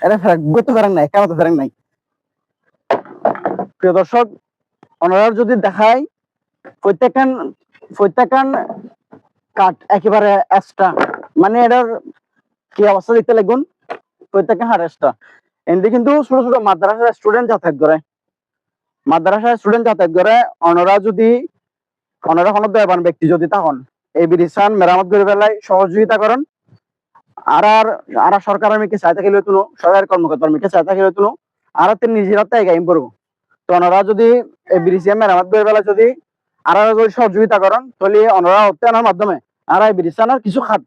এটা গত ফেরেন নাই, কেন তো ফেরেন নাই? প্রিয় দর্শক, ওনারা যদি দেখায় প্রত্যেকখান কাঠ একেবারে এক্সট্রা, মানে এটার কি অবস্থা দেখতে লাগুন, প্রত্যেকখান হার এক্সট্রা। এমনি কিন্তু ছোট ছোট মাদ্রাসার স্টুডেন্ট যাতায়াত করে, ওনারা কোনো দয়াবান ব্যক্তি যদি তখন এই ব্রিজখান মেরামত করে ফেলায় সহযোগিতা করেন। আর সরকারের মিকে চাই থাকিলে তুনো, সরকারি কর্মকর্তার মিকে চাই থাকিলে তুনো, আর নিজের হাতে এগাইম পড়বো। তো ওনারা যদি এই ব্রিজ মেরামত করে ফেলায়, যদি আর যদি সহযোগিতা করেন, তাহলে ওনারা অর্থায়নের মাধ্যমে আর এই ব্রিজখানের কিছু খাত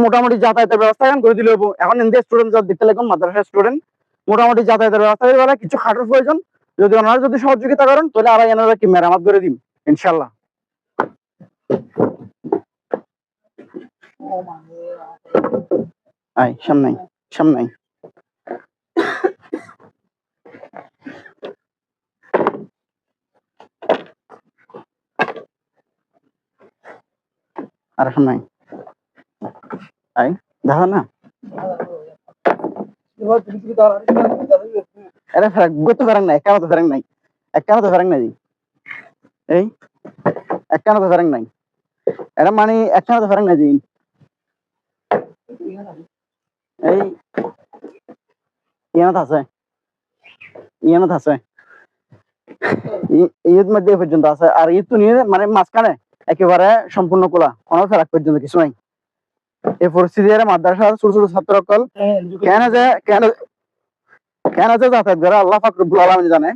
মোটামুটি যাতায়াতের ব্যবস্থা এখন করে দিলে হবো। এখন ইন্ডিয়া স্টুডেন্ট দেখতে লাগবে, মাদ্রাসার স্টুডেন্ট মোটামুটি যাতায়াতের ব্যবস্থা করে ফেলায়, কিছু খাটের প্রয়োজন, যদি ওনারা যদি সহযোগিতা করেন, তাহলে আর এনারা কি মেরামত করে দিন ইনশাল্লাহ। আয় সামনে সামনে আর সামনে আয়, দেখা না এটা গত ফেরেন নাই, কেন তো ফেরেন নাই, কেন তো ফেরেন নাই, এই কেন তো ফেরেন নাই, এটা মানে কেন তো ফেরেন নাই জি, এই ইয়ানত আছে, ইয়ানত আছে, ঈদ মধ্যে পর্যন্ত আছে। আর ঈদ তো নিয়ে মানে মাঝখানে একেবারে সম্পূর্ণ খোলা, কোনো ফেরাক পর্যন্ত কিছু নাই। এই পরিস্থিতি মাদ্রাসার ছোট ছোট ছাত্র সকল কেন যে যাতায়াত করে আল্লাহ পাক রব্বুল আলামিন জানে।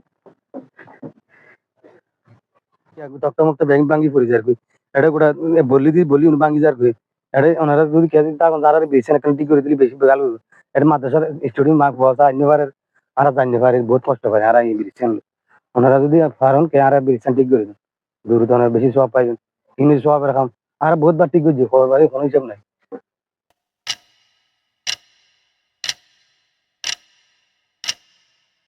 মুক্ত ব্যাংক ভাঙ্গি পড়ে যার এটা গোটা বলি ভাঙ্গি যার এটা ওনারা যদি কে তখন যারা বেশি ঠিক করে দিলে বেশি ভালো হলো। এটা মাদ্রাসার স্টুডেন্ট মার্ক পাওয়া আনতে পারে, আর জানতে পারে বহুত কষ্ট করে আর এই ব্রিজেন ওনারা যদি পারেন কে আর ব্রিজেন ঠিক করে দেন, দূর বেশি সব পাইবেন, ইংলিশ সব রাখাম আর বহুত বার ঠিক করছে, কোনো হিসাব নাই।